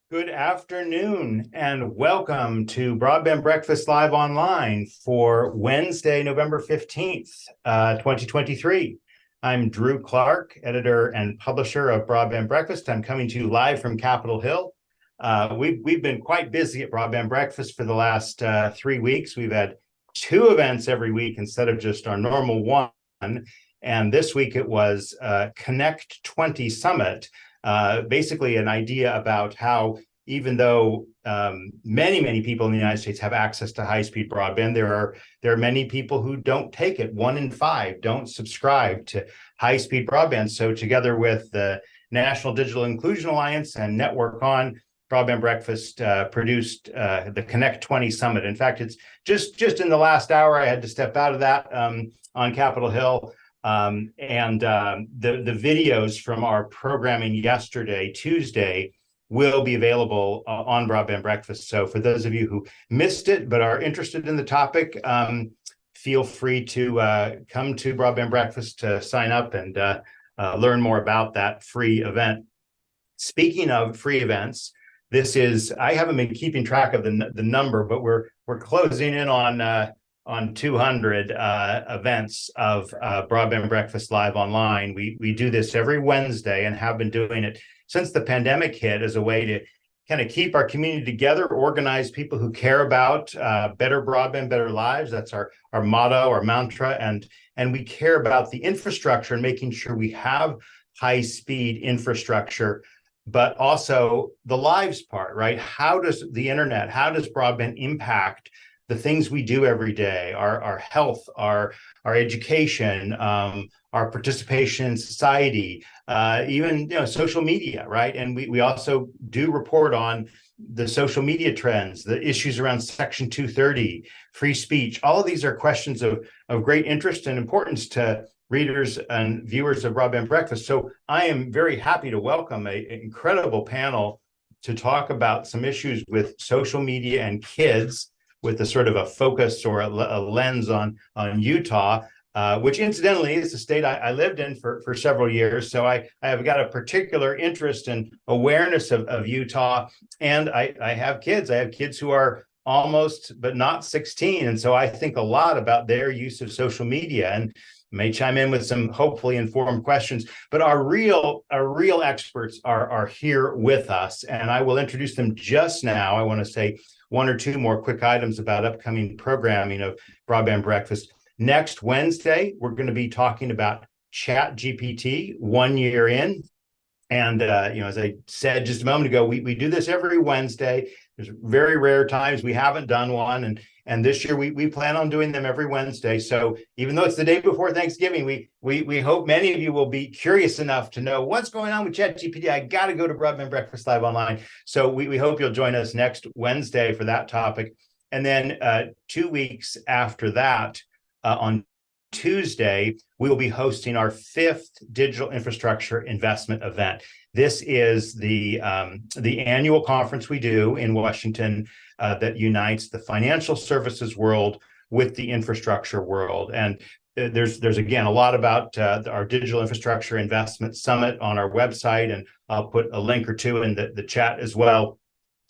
Good afternoon and welcome to Broadband Breakfast Live Online for Wednesday, November 15th, 2023. I'm Drew Clark, editor and publisher of Broadband Breakfast. I'm coming to you live from Capitol Hill. We've been quite busy at Broadband Breakfast for the last 3 weeks. We've had 2 events every week instead of just our normal one. And this week it was Connect 20 Summit. Basically an idea about how even though many people in the United States have access to high-speed broadband, there are many people who don't take it. 1 in 5 don't subscribe to high-speed broadband. So together with the National Digital Inclusion Alliance and Network On, Broadband Breakfast produced the Connect 20 Summit. In fact, it's just in the last hour, I had to step out of that on Capitol Hill. The videos from our programming yesterday, Tuesday, will be available on Broadband Breakfast. So for those of you who missed it but are interested in the topic, feel free to come to Broadband Breakfast to sign up and learn more about that free event. Speaking of free events, I haven't been keeping track of the number, but we're closing in on 200 events of Broadband Breakfast Live Online. We do this every Wednesday and have been doing it since the pandemic hit as a way to kind of keep our community together, organize people who care about better broadband, better lives. That's our motto, our mantra, and we care about the infrastructure and making sure we have high-speed infrastructure, but also the lives part, right? How does the internet, how does broadband impact the things we do every day, our health, our education, our participation in society, even social media, right? And we also do report on the social media trends, the issues around Section 230, free speech. All of these are questions of great interest and importance to readers and viewers of Broadband Breakfast. So I am very happy to welcome an incredible panel to talk about some issues with social media and kids, with a sort of a focus or a lens on Utah, which incidentally is the state I lived in for several years. So I have got a particular interest and awareness of Utah. And I have kids. I have kids who are almost, but not 16. And so I think a lot about their use of social media and may chime in with some hopefully informed questions. But our real experts are here with us. And I will introduce them just now. I want to say one or two more quick items about upcoming programming of Broadband Breakfast. Next Wednesday, we're going to be talking about ChatGPT 1 year in. And, as I said just a moment ago, we do this every Wednesday. There's very rare times we haven't done one. And this year we plan on doing them every Wednesday. So even though it's the day before Thanksgiving, we hope many of you will be curious enough to know what's going on with ChatGPT. I got to go to Broadband Breakfast Live Online. So we hope you'll join us next Wednesday for that topic. And then 2 weeks after that, on Tuesday, we will be hosting our 5th digital infrastructure investment event. This is the annual conference we do in Washington that unites the financial services world with the infrastructure world. And there's again a lot about our digital infrastructure investment summit on our website, and I'll put a link or two in the chat as well.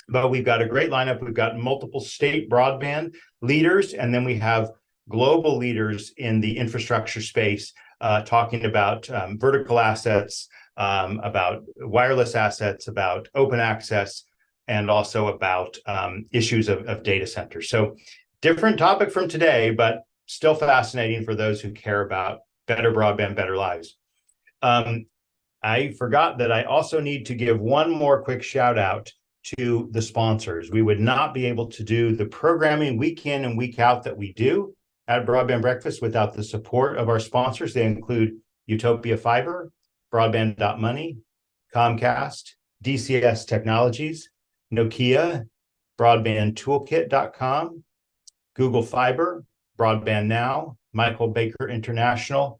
But we've got a great lineup. We've got multiple state broadband leaders, and then we have global leaders in the infrastructure space talking about vertical assets, about wireless assets, about open access, and also about issues of data centers. So different topic from today, but still fascinating for those who care about better broadband, better lives. I forgot that I also need to give one more quick shout out to the sponsors. We would not be able to do the programming week in and week out that we do at Broadband Breakfast without the support of our sponsors. They include Utopia Fiber, Broadband.money, Comcast, DCS Technologies, Nokia, BroadbandToolkit.com, Google Fiber, Broadband Now, Michael Baker International,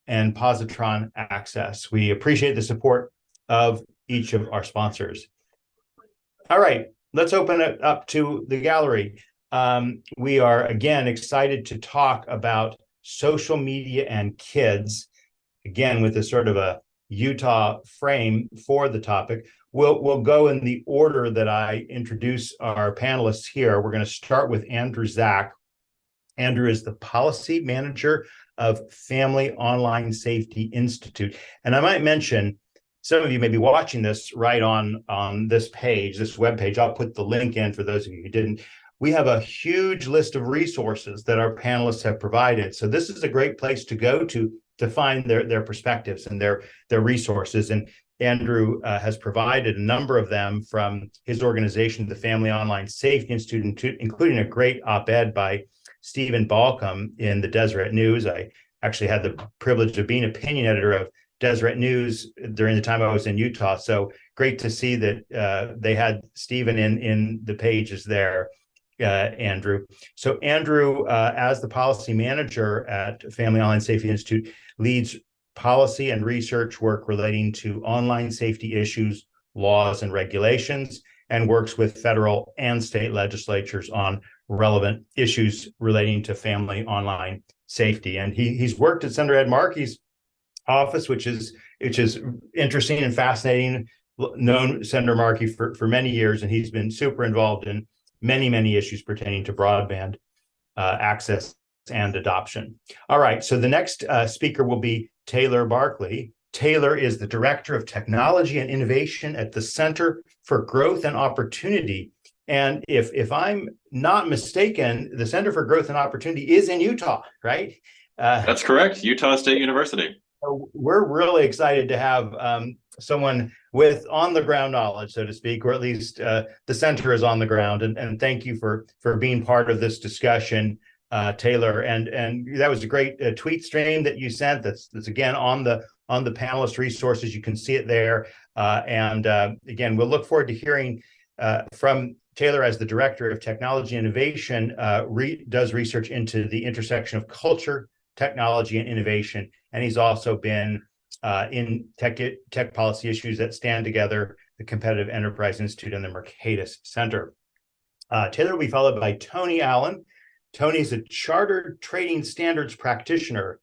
and Positron Access. We appreciate the support of each of our sponsors. All right, let's open it up to the gallery. We are, again, excited to talk about social media and kids, again, with a sort of a Utah frame for the topic. We'll go in the order that I introduce our panelists here. We're going to start with Andrew Zack. Andrew is the policy manager of Family Online Safety Institute. And I might mention, some of you may be watching this right on this page, this webpage. I'll put the link in for those of you who didn't. We have a huge list of resources that our panelists have provided. So this is a great place to go to find their perspectives and their resources. And Andrew has provided a number of them from his organization, the Family Online Safety Institute, including a great op-ed by Stephen Balcom in the Deseret News. I actually had the privilege of being opinion editor of Deseret News during the time I was in Utah. So great to see that they had Stephen in the pages there, Andrew. So Andrew, as the policy manager at Family Online Safety Institute, leads policy and research work relating to online safety issues, laws, and regulations, and works with federal and state legislatures on relevant issues relating to family online safety. And he's worked at Senator Ed Markey's office, which is interesting and fascinating. Known Senator Markey for many years, and he's been super involved in many issues pertaining to broadband access and adoption. All right, so the next speaker will be Taylor Barkley. Taylor is the Director of Technology and Innovation at the Center for Growth and Opportunity. And if I'm not mistaken, the Center for Growth and Opportunity is in Utah, right? That's correct, Utah State University. So we're really excited to have someone with on-the-ground knowledge, so to speak, or at least the center is on the ground. And thank you for being part of this discussion, Taylor. And that was a great tweet stream that you sent. That's again on the panelist resources. You can see it there. And again, we'll look forward to hearing from Taylor as the Director of Technology Innovation, does research into the intersection of culture, technology, and innovation. And he's also been in tech policy issues that stand together, the Competitive Enterprise Institute and the Mercatus Center. Taylor will be followed by Tony Allen. Tony's a chartered trading standards practitioner.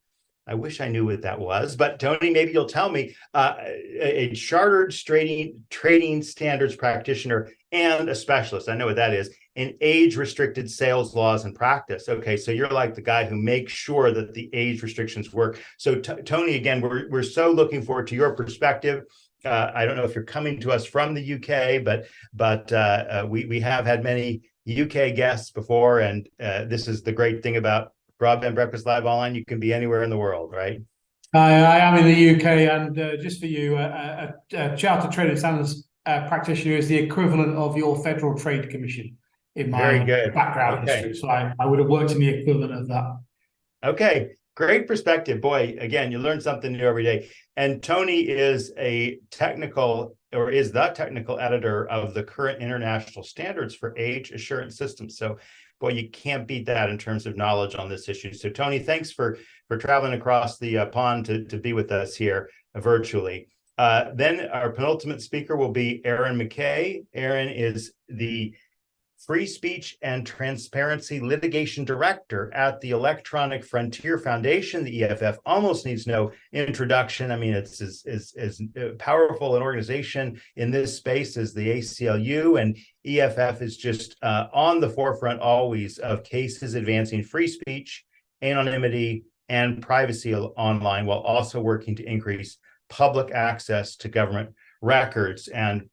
I wish I knew what that was, but Tony, maybe you'll tell me. A chartered trading standards practitioner and a specialist, I know what that is, in age-restricted sales laws and practice. Okay, so you're like the guy who makes sure that the age restrictions work. So Tony, again, we're so looking forward to your perspective. I don't know if you're coming to us from the UK, but we have had many UK guests before, and this is the great thing about Broadband Breakfast Live Online. You can be anywhere in the world, right? I am in the UK, and just for you, a Chartered Trading Standards practitioner is the equivalent of your Federal Trade Commission in my background history. So I would have worked in the equivalent of that. Okay, great perspective. Boy, again, you learn something new every day. And Tony is the technical editor of the current international standards for age assurance systems. So boy, you can't beat that in terms of knowledge on this issue. So Tony, thanks for traveling across the pond to be with us here virtually. Then our penultimate speaker will be Erin McKay. Erin is the Free Speech and Transparency Litigation Director at the Electronic Frontier Foundation. The EFF almost needs no introduction. I mean, it's as powerful an organization in this space as the ACLU, and EFF is just on the forefront always of cases advancing free speech, anonymity, and privacy online, while also working to increase public access to government records. And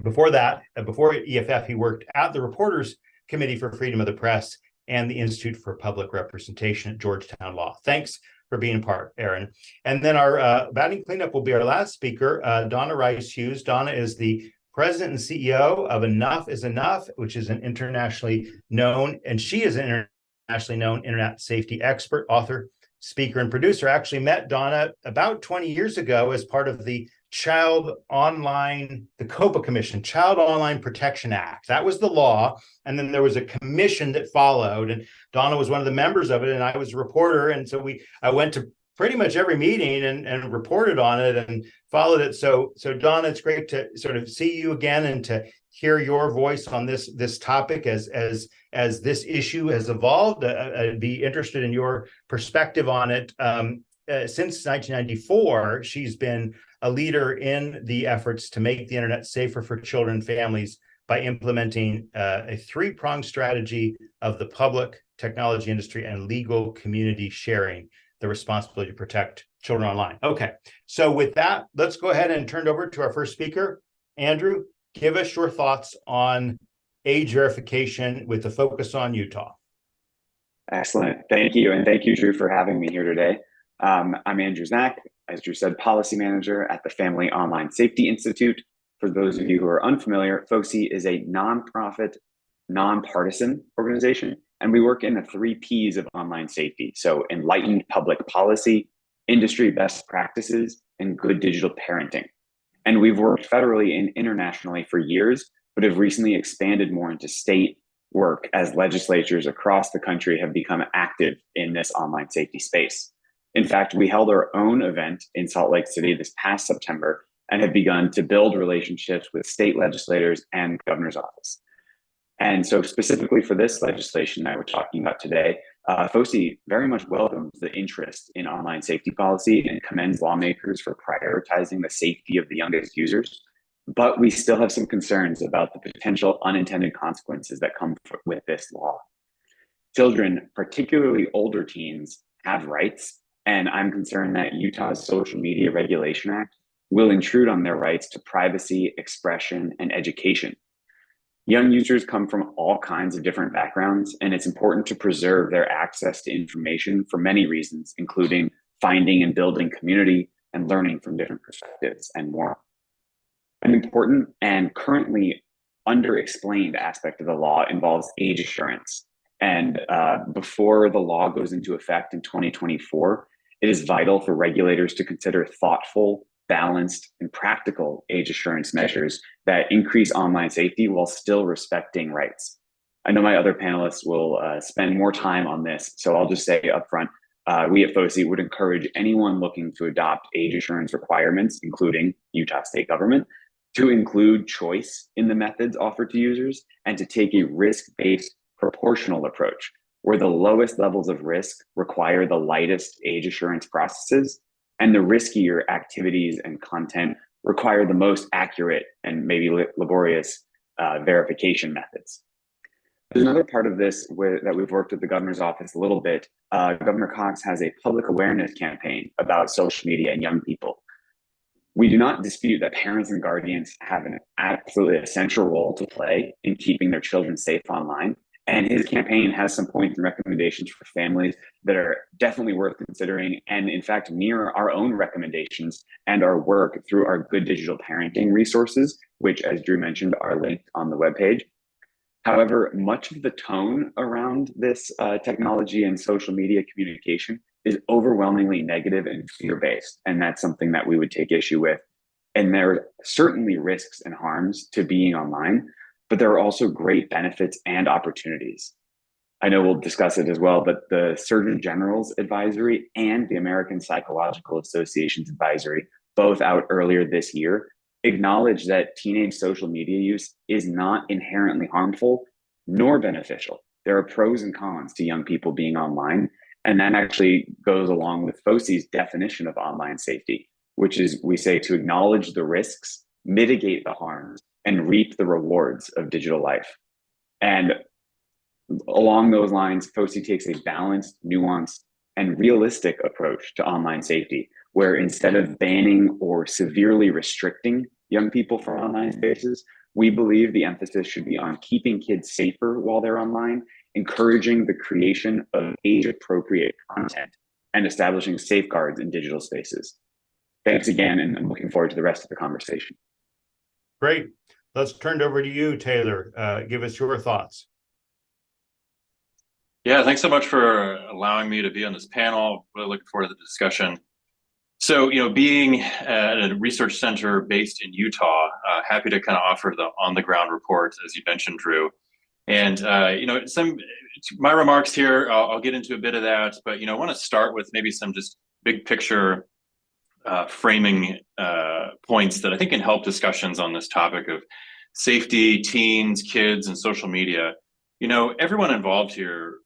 before EFF, he worked at the Reporters Committee for Freedom of the Press and the Institute for Public Representation at Georgetown Law. Thanks for being a part, Erin. And then our batting cleanup will be our last speaker, Donna Rice-Hughes. Donna is the president and CEO of Enough is Enough, which is an internationally known, and she is an internationally known internet safety expert, author, speaker, and producer. I actually met Donna about 20 years ago as part of the COPA Commission, Child Online Protection Act. That was the law. And then there was a commission that followed, and Donna was one of the members of it, and I was a reporter. And so I went to pretty much every meeting and reported on it and followed it. So Donna, it's great to sort of see you again and to hear your voice on this topic as this issue has evolved. I'd be interested in your perspective on it. Since 1994, she's been a leader in the efforts to make the internet safer for children and families by implementing a three-pronged strategy of the public, technology industry, and legal community sharing the responsibility to protect children online. Okay, so with that, let's go ahead and turn it over to our first speaker. Andrew, give us your thoughts on age verification with the focus on Utah. Excellent. Thank you. And thank you, Drew, for having me here today. I'm Andrew Zack, as Drew said, policy manager at the Family Online Safety Institute. For those of you who are unfamiliar, FOSI is a nonprofit, nonpartisan organization, and we work in the 3 Ps of online safety. So enlightened public policy, industry best practices, and good digital parenting. And we've worked federally and internationally for years, but have recently expanded more into state work as legislatures across the country have become active in this online safety space. In fact, we held our own event in Salt Lake City this past September and have begun to build relationships with state legislators and governor's office. And so specifically for this legislation that we're talking about today, FOSI very much welcomes the interest in online safety policy and commends lawmakers for prioritizing the safety of the youngest users. But we still have some concerns about the potential unintended consequences that come with this law. Children, particularly older teens, have rights, and I'm concerned that Utah's Social Media Regulation Act will intrude on their rights to privacy, expression, and education. Young users come from all kinds of different backgrounds, and it's important to preserve their access to information for many reasons, including finding and building community and learning from different perspectives and more. An important and currently underexplained aspect of the law involves age assurance. And before the law goes into effect in 2024, it is vital for regulators to consider thoughtful, balanced, and practical age assurance measures that increase online safety while still respecting rights. I know my other panelists will spend more time on this, so I'll just say upfront, we at FOSI would encourage anyone looking to adopt age assurance requirements, including Utah state government, to include choice in the methods offered to users and to take a risk-based proportional approach, where the lowest levels of risk require the lightest age assurance processes, and the riskier activities and content require the most accurate and maybe laborious verification methods. There's another part of this that we've worked with the governor's office a little bit. Governor Cox has a public awareness campaign about social media and young people. We do not dispute that parents and guardians have an absolutely essential role to play in keeping their children safe online. And his campaign has some points and recommendations for families that are definitely worth considering, and in fact, mirror our own recommendations and our work through our good digital parenting resources, which, as Drew mentioned, are linked on the webpage. However, much of the tone around this technology and social media communication is overwhelmingly negative and fear-based, and that's something that we would take issue with. And there are certainly risks and harms to being online, but there are also great benefits and opportunities. I know we'll discuss it as well, but the Surgeon General's advisory and the American Psychological Association's advisory, both out earlier this year, acknowledge that teenage social media use is not inherently harmful nor beneficial. There are pros and cons to young people being online, and that actually goes along with FOSI's definition of online safety, which is, we say, to acknowledge the risks, mitigate the harms, and reap the rewards of digital life. And along those lines, FOSI takes a balanced, nuanced, and realistic approach to online safety, where instead of banning or severely restricting young people from online spaces, we believe the emphasis should be on keeping kids safer while they're online, encouraging the creation of age-appropriate content, and establishing safeguards in digital spaces. Thanks again, and I'm looking forward to the rest of the conversation. Great. Let's turn it over to you, Taylor. Give us your thoughts. Yeah, thanks so much for allowing me to be on this panel. Really looking forward to the discussion. So, being at a research center based in Utah, happy to kind of offer the on-the-ground report, as you mentioned, Drew. And, my remarks here, I'll get into a bit of that, but, I want to start with maybe some just big picture framing points that I think can help discussions on this topic of safety, teens, kids, and social media. Everyone involved here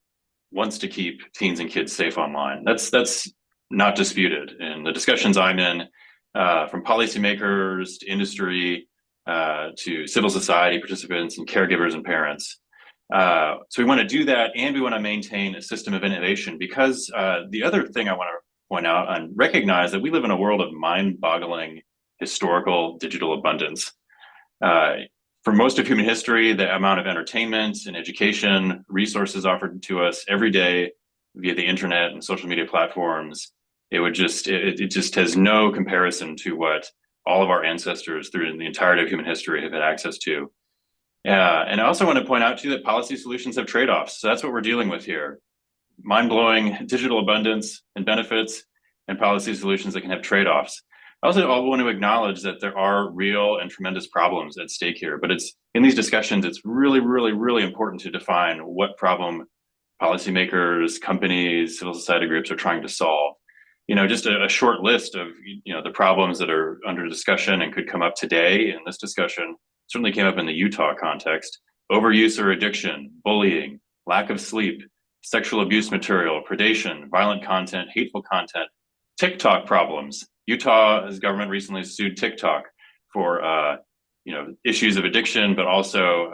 wants to keep teens and kids safe online. That's not disputed. In the discussions I'm in, from policymakers to industry to civil society participants and caregivers and parents. So we want to do that, and we want to maintain a system of innovation, because the other thing I want to point out and recognize that we live in a world of mind-boggling historical digital abundance. For most of human history, the amount of entertainment and education resources offered to us every day via the internet and social media platforms, it just has no comparison to what all of our ancestors through the entirety of human history have had access to. And I also want to point out too that policy solutions have trade-offs. So that's what we're dealing with here. Mind-blowing digital abundance and benefits, and policy solutions that can have trade-offs. I also want to acknowledge that there are real and tremendous problems at stake here, but it's in these discussions, it's really, really, really important to define what problem policymakers, companies, civil society groups are trying to solve. Just a short list of, the problems that are under discussion and could come up today in this discussion certainly came up in the Utah context: overuse or addiction, bullying, lack of sleep, sexual abuse material, predation, violent content, hateful content, TikTok problems. Utah's government recently sued TikTok for, issues of addiction, but also,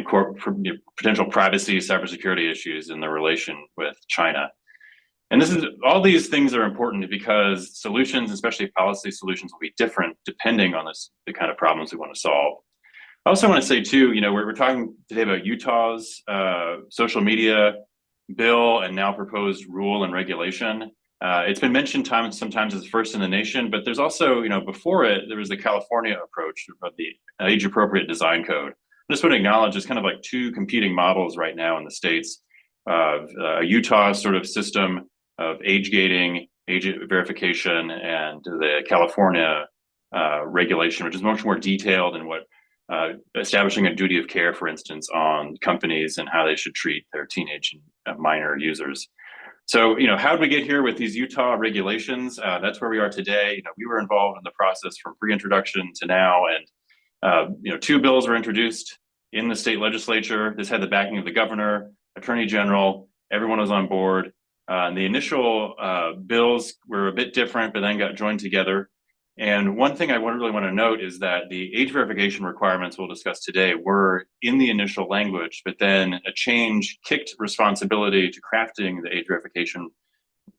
for potential privacy, cybersecurity issues in the relation with China. And all these things are important because solutions, especially policy solutions, will be different depending on the kind of problems we want to solve. I also want to say too, we're talking today about Utah's social media bill and now proposed rule and regulation. It's been mentioned sometimes as first in the nation, but there's also, before it, there was the California approach of the age-appropriate design code. I just want to acknowledge there's kind of like two competing models right now in the states of Utah sort of system of age gating, age verification, and the California regulation, which is much more detailed in what establishing a duty of care, for instance, on companies and how they should treat their teenage and minor users. So, how did we get here with these Utah regulations? That's where we are today. We were involved in the process from pre-introduction to now, and two bills were introduced in the state legislature. This had the backing of the governor, attorney general. Everyone was on board. The initial bills were a bit different, but then got joined together. And one thing I really want to note is that the age verification requirements we'll discuss today were in the initial language, but then a change kicked responsibility to crafting the age verification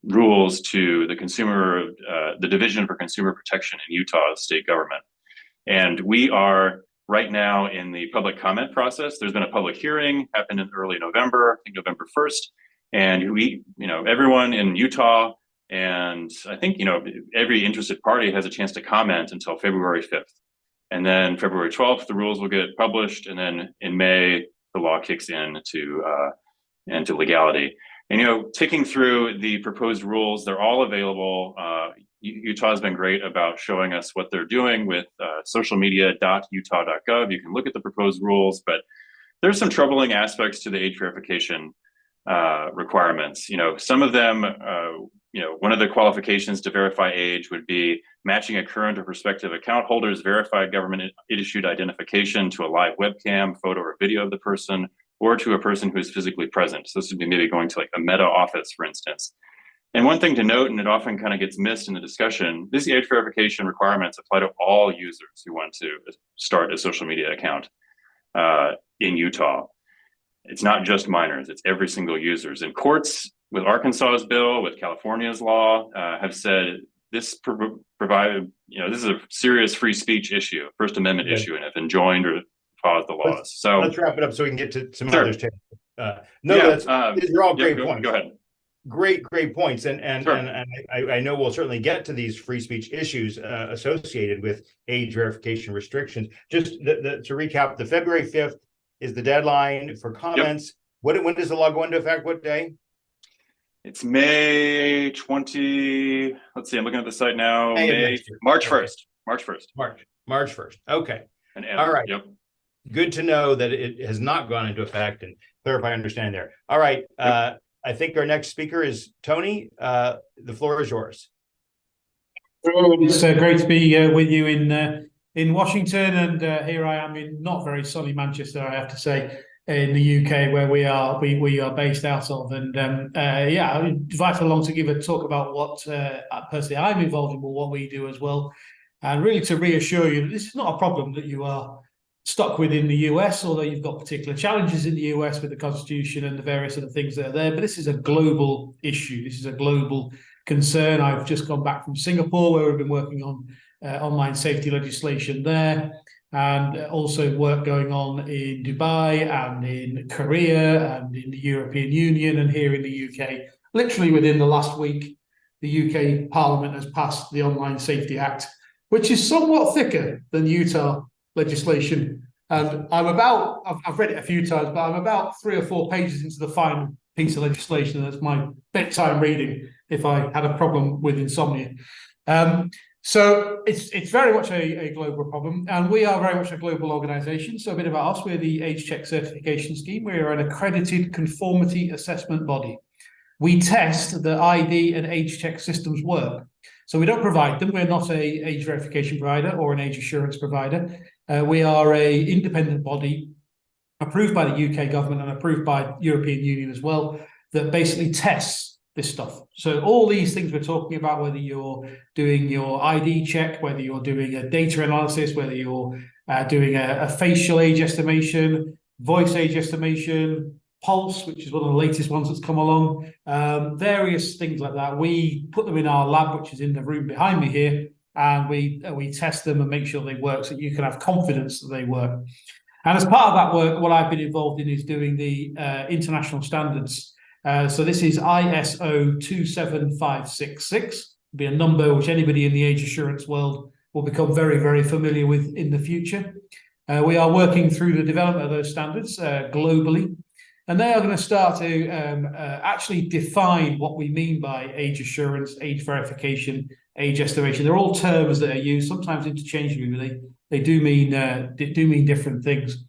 rules to the Division for Consumer Protection in Utah's state government. And we are right now in the public comment process. There's been a public hearing, happened in early November, I think November 1st. And everyone in Utah, and I think, every interested party has a chance to comment until February 5th. And then February 12th, the rules will get published. And then in May, the law kicks in into legality. And, ticking through the proposed rules, they're all available. Utah has been great about showing us what they're doing with socialmedia.utah.gov. You can look at the proposed rules, but there's some troubling aspects to the age verification requirements. Some of them, one of the qualifications to verify age would be matching a current or prospective account holder's verified government issued identification to a live webcam, photo, or video of the person, or to a person who is physically present. So this would be maybe going to like a Meta office, for instance. And one thing to note, and it often kind of gets missed in the discussion, these age verification requirements apply to all users who want to start a social media account in Utah. It's not just minors, it's every single users. And courts with Arkansas's bill, with California's law, have said this this is a serious free speech issue, First Amendment issue, and have enjoined or paused the laws. So let's wrap it up so we can get to some sure. others. These are all great points. Go ahead. Great points, and sure. and I know we'll certainly get to these free speech issues associated with age verification restrictions. Just to recap, the February 5th is the deadline for comments. Yep. When does the law go into effect? What day? It's May 20. Let's see. I'm looking at the site now. March 1st. March 1st. Okay. All right. Yep. Good to know that it has not gone into effect, and clarify understanding there. All right. Yep. I think our next speaker is Tony. The floor is yours. It's great to be with you in Washington, and here I am in not very sunny Manchester, I have to say. in the UK where we are based out of. And I invite along to give a talk about what personally I'm involved in, but what we do as well, and really to reassure you that this is not a problem that you are stuck within the US, although you've got particular challenges in the US with the Constitution and the various other things that are there. But this is a global issue. This is a global concern. I've just gone back from Singapore, where we've been working on online safety legislation there, and also work going on in Dubai and in Korea and in the European Union and here in the UK. Literally within the last week, the UK Parliament has passed the Online Safety Act, which is somewhat thicker than Utah legislation. And I've read it a few times, but I'm about 3 or 4 pages into the final piece of legislation. That's my bedtime reading if I had a problem with insomnia. So it's very much a global problem, and we are very much a global organization. So a bit about us: we're the Age Check Certification Scheme. We are an accredited conformity assessment body. We test that ID and age check systems work. So we don't provide them. We're not a age verification provider or an age assurance provider. We are a independent body approved by the UK government and approved by European Union as well, that basically tests this stuff. So all these things we're talking about, whether you're doing your ID check, whether you're doing a data analysis, whether you're doing a facial age estimation, voice age estimation, pulse, which is one of the latest ones that's come along, various things like that. We put them in our lab, which is in the room behind me here, and we test them and make sure they work, so you can have confidence that they work. And as part of that work, what I've been involved in is doing the international standards. So this is ISO 27566, be a number which anybody in the age assurance world will become very, very familiar with in the future. We are working through the development of those standards globally. And they are going to start to actually define what we mean by age assurance, age verification, age estimation. They're all terms that are used, sometimes interchangeably, but they do mean different things.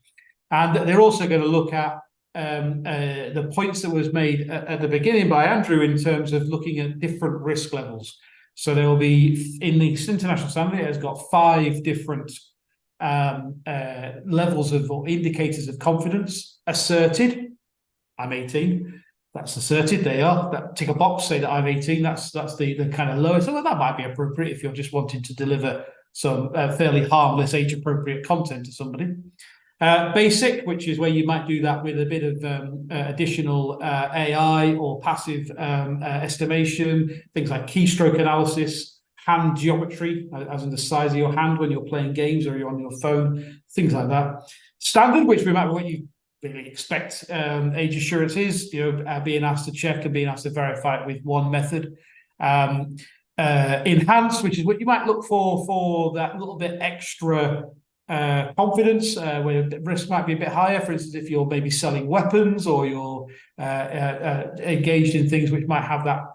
And they're also going to look at the points that was made at the beginning by Andrew in terms of looking at different risk levels. So there will be, in this international standard, it has got 5 different levels of or indicators of confidence: asserted. I'm 18. That's asserted. They are. That tick a box, say that I'm 18. That's the kind of lowest. So that might be appropriate if you're just wanting to deliver some fairly harmless, age-appropriate content to somebody. Basic, which is where you might do that with a bit of additional AI or passive estimation, things like keystroke analysis, hand geometry, as in the size of your hand when you're playing games or you're on your phone, things like that. Standard, which might be what you really expect age assurance is, being asked to check and being asked to verify it with one method. Enhanced, which is what you might look for that little bit extra confidence, where the risk might be a bit higher. For instance, if you're maybe selling weapons or you're engaged in things which might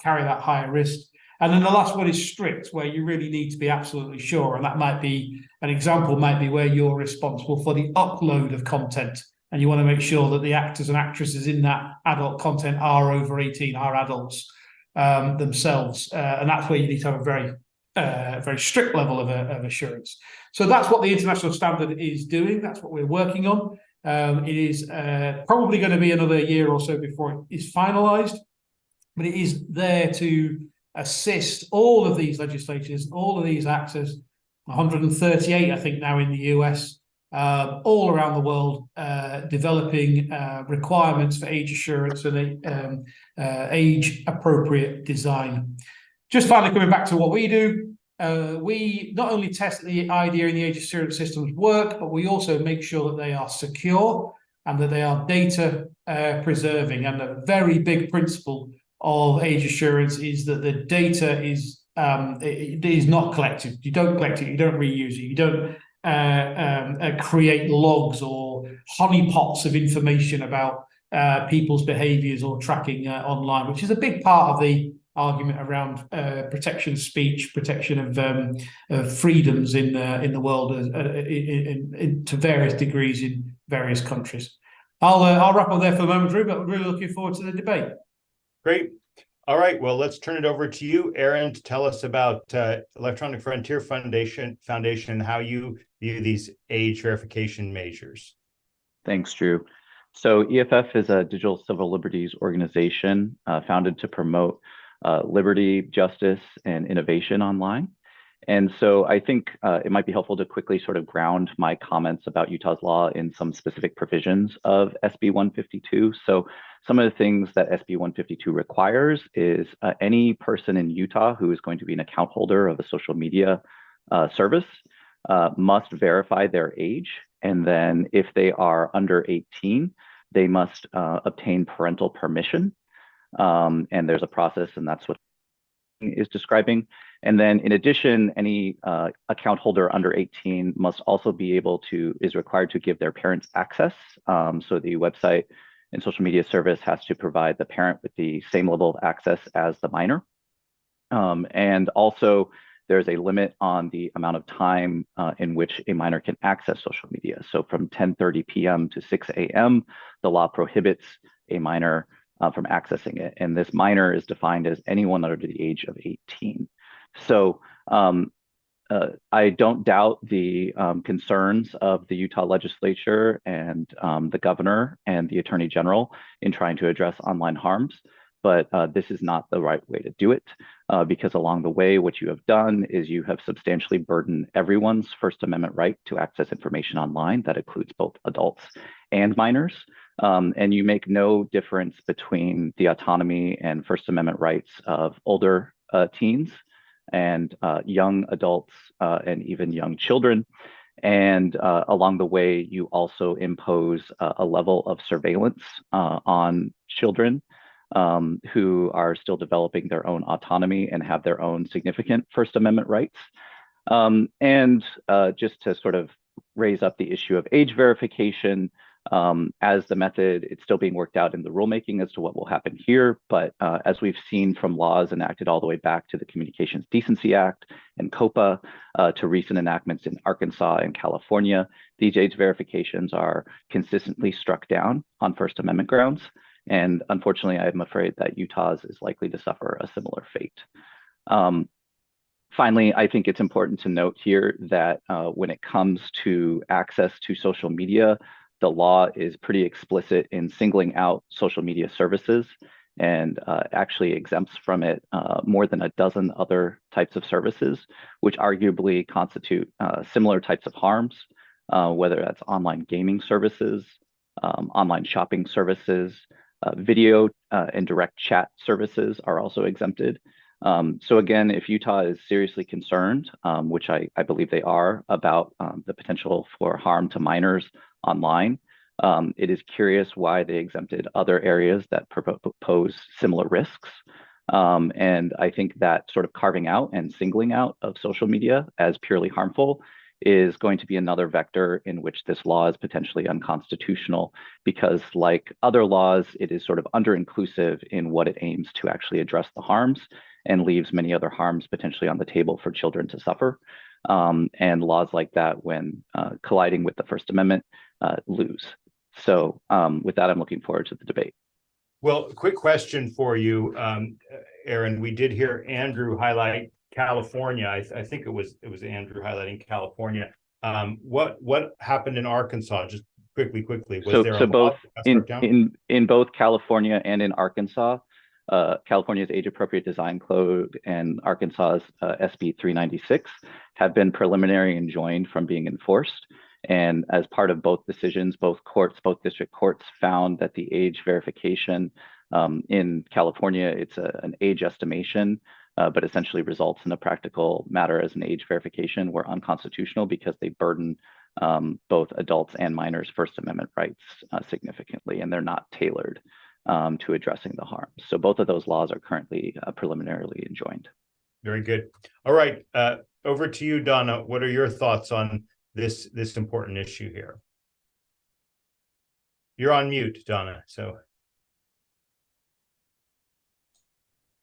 carry that higher risk. And then the last one is strict, where you really need to be absolutely sure. And that might be, an example might be where you're responsible for the upload of content. And you want to make sure that the actors and actresses in that adult content are over 18, are adults themselves. And that's where you need to have a very strict level of assurance. So that's what the international standard is doing. That's what we're working on. It is probably going to be another year or so before it is finalized, but it is there to assist all of these legislatures, all of these actors, 138, I think, now in the US, all around the world, developing requirements for age assurance and age-appropriate design. Just finally coming back to what we do, we not only test that the idea and the age assurance systems work, but we also make sure that they are secure and that they are data preserving. And a very big principle of age assurance is that the data is not collected. You don't collect it, you don't reuse it, you don't create logs or honeypots of information about people's behaviors or tracking online, which is a big part of the argument around protection of speech, protection of freedoms in the world to various degrees in various countries. I'll wrap up there for the moment, Drew, but I'm really looking forward to the debate. Great. All right. Well, let's turn it over to you, Erin, to tell us about Electronic Frontier Foundation, how you view these age verification measures. Thanks, Drew. So EFF is a digital civil liberties organization founded to promote liberty, justice, and innovation online. And so I think it might be helpful to quickly sort of ground my comments about Utah's law in some specific provisions of SB 152. So some of the things that SB 152 requires is any person in Utah who is going to be an account holder of a social media service must verify their age. And then if they are under 18, they must obtain parental permission. And there's a process, and that's what is describing. And then in addition, any account holder under 18 must also be able to, is required to give their parents access. So the website and social media service has to provide the parent with the same level of access as the minor. And also there's a limit on the amount of time in which a minor can access social media. So from 10:30 p.m. to 6 a.m., the law prohibits a minor from accessing it. And this minor is defined as anyone under the age of 18. So I don't doubt the concerns of the Utah legislature and the governor and the attorney general in trying to address online harms, but this is not the right way to do it because along the way, what you have done is you have substantially burdened everyone's First Amendment right to access information online. That includes both adults and minors. And you make no difference between the autonomy and First Amendment rights of older teens and young adults and even young children. And along the way, you also impose a level of surveillance on children who are still developing their own autonomy and have their own significant First Amendment rights. And just to sort of raise up the issue of age verification, as the method, it's still being worked out in the rulemaking as to what will happen here. But as we've seen from laws enacted all the way back to the Communications Decency Act and COPA to recent enactments in Arkansas and California, these age verifications are consistently struck down on First Amendment grounds. And unfortunately, I'm afraid that Utah's is likely to suffer a similar fate. Finally, I think it's important to note here that when it comes to access to social media, the law is pretty explicit in singling out social media services and actually exempts from it more than a dozen other types of services, which arguably constitute similar types of harms, whether that's online gaming services, online shopping services, video and direct chat services are also exempted. So again, if Utah is seriously concerned, which I believe they are, about the potential for harm to minors online, it is curious why they exempted other areas that pose similar risks. And I think that sort of carving out and singling out of social media as purely harmful is going to be another vector in which this law is potentially unconstitutional, because like other laws, it is sort of under-inclusive in what it aims to actually address the harms and leaves many other harms potentially on the table for children to suffer. And laws like that, when colliding with the First Amendment, lose. So with that, I'm looking forward to the debate. Well, quick question for you, Erin. We did hear Andrew highlight California. I think it was Andrew highlighting California. What happened in Arkansas? Just quickly. Was there so both in both California and in Arkansas, California's Age Appropriate Design Code and Arkansas's SB 396 have been preliminary enjoined from being enforced. And as part of both decisions, both district courts found that the age verification in California, it's an age estimation, but essentially results in a practical matter as an age verification, were unconstitutional because they burden both adults and minors' First Amendment rights significantly, and they're not tailored to addressing the harms. So both of those laws are currently preliminarily enjoined. Very good. All right, over to you, Donna. What are your thoughts on this important issue here? You're on mute, Donna. So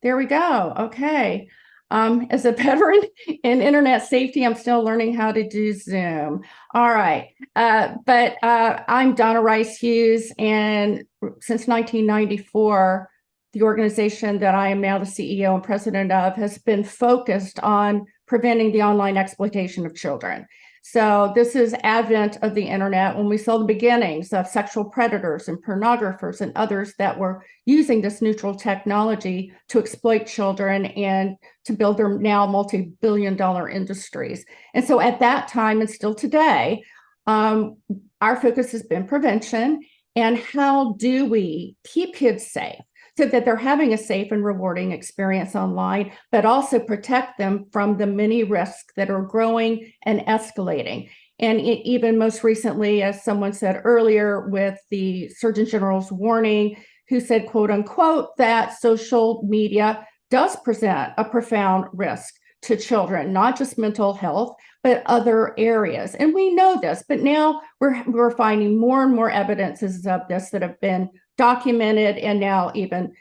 there we go. Okay. As a veteran in internet safety, I'm still learning how to do Zoom. All right. But I'm Donna Rice Hughes, and since 1994, the organization that I am now the CEO and president of has been focused on preventing the online exploitation of children. So this is advent of the internet when we saw the beginnings of sexual predators and pornographers and others that were using this neutral technology to exploit children and to build their now multi-billion-dollar industries. And so at that time and still today, our focus has been prevention and how do we keep kids safe so that they're having a safe and rewarding experience online, but also protect them from the many risks that are growing and escalating. And even most recently, as someone said earlier, with the Surgeon General's warning, who said, quote unquote, that social media does present a profound risk to children, not just mental health, but other areas. And we know this, but now we're finding more and more evidences of this that have been documented and now even,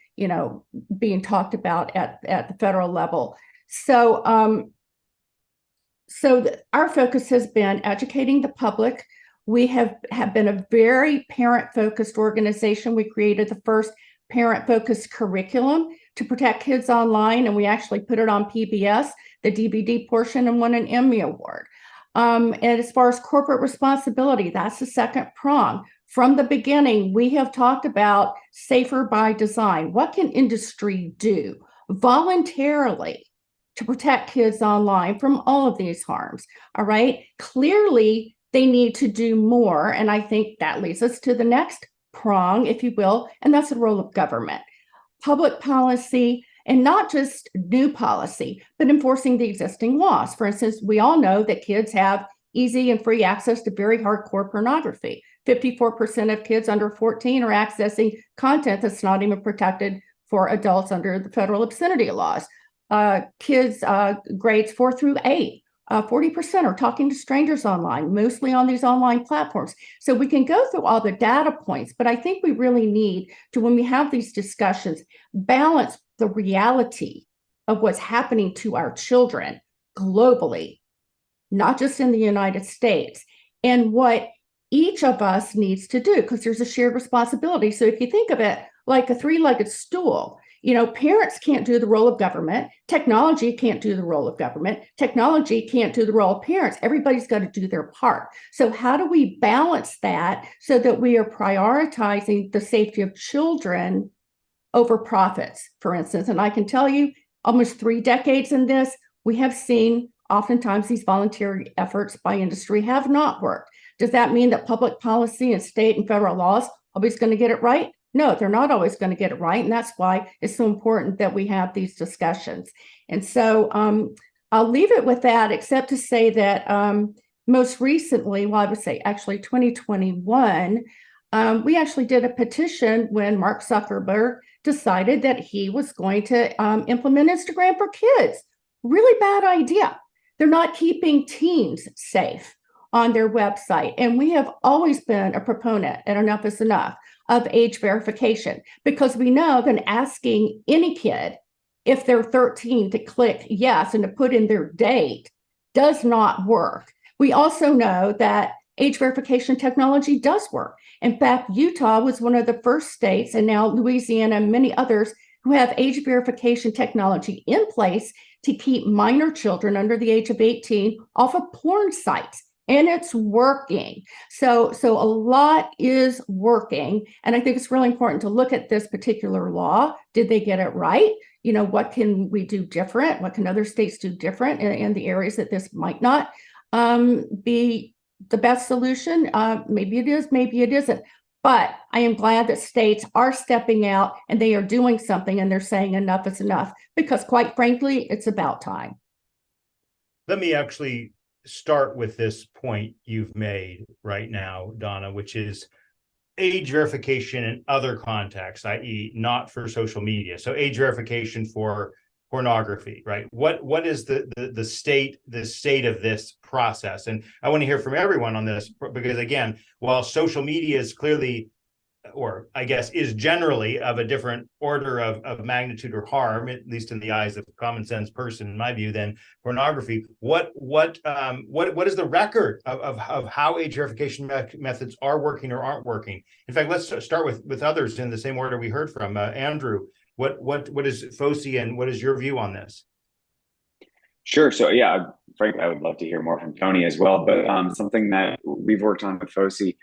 being talked about at the federal level. So, our focus has been educating the public. We have been a very parent-focused organization. We created the first parent-focused curriculum to protect kids online, and we actually put it on PBS, the DVD portion, and won an Emmy Award. And as far as corporate responsibility, that's the second prong. From the beginning, we have talked about safer by design. What can industry do voluntarily to protect kids online from all of these harms? All right. Clearly, they need to do more. And I think that leads us to the next prong, if you will, and that's the role of government. Public policy, and not just new policy, but enforcing the existing laws. For instance, we all know that kids have easy and free access to very hardcore pornography. 54% of kids under 14 are accessing content that's not even protected for adults under the federal obscenity laws. Kids grades 4 through 8, 40% are talking to strangers online, mostly on these online platforms. So we can go through all the data points, but I think we really need to, when we have these discussions, balance the reality of what's happening to our children globally, not just in the United States, and what each of us needs to do, because there's a shared responsibility. So if you think of it like a three-legged stool, parents can't do the role of government. Technology can't do the role of government. Technology can't do the role of parents. Everybody's got to do their part. So how do we balance that so that we are prioritizing the safety of children over profits, for instance? And I can tell you, almost 3 decades in this, we have seen oftentimes these voluntary efforts by industry have not worked. Does that mean that public policy and state and federal laws are always going to get it right? No, they're not always going to get it right. And that's why it's so important that we have these discussions. And so I'll leave it with that, except to say that most recently, well, I would say actually 2021, we actually did a petition when Mark Zuckerberg decided that he was going to implement Instagram for kids. Really bad idea. They're not keeping teens safe on their website. And we have always been a proponent, and enough is enough, of age verification, because we know that asking any kid if they're 13 to click yes and to put in their date does not work. We also know that age verification technology does work. In fact, Utah was one of the first states, and now Louisiana and many others, who have age verification technology in place to keep minor children under the age of 18 off of porn sites. And it's working. So a lot is working. And I think it's really important to look at this particular law. Did they get it right? What can we do different? What can other states do different in the areas that this might not be the best solution? Maybe it is, maybe it isn't. But I am glad that states are stepping out and they are doing something, and they're saying enough is enough, because quite frankly, it's about time. Let me actually start with this point you've made right now, Donna, which is age verification in other contexts, i.e. not for social media. So age verification for pornography, right? What is the state of this process? And I want to hear from everyone on this, because again, while social media is clearly, or I guess is generally of a different order of magnitude or harm, at least in the eyes of a common sense person, in my view, than pornography. What is the record of how age verification methods are working or aren't working? In fact, let's start with others in the same order we heard from. Andrew, what is FOSI, and what is your view on this? Sure. So yeah, frankly, I would love to hear more from Tony as well. But something that we've worked on with FOSI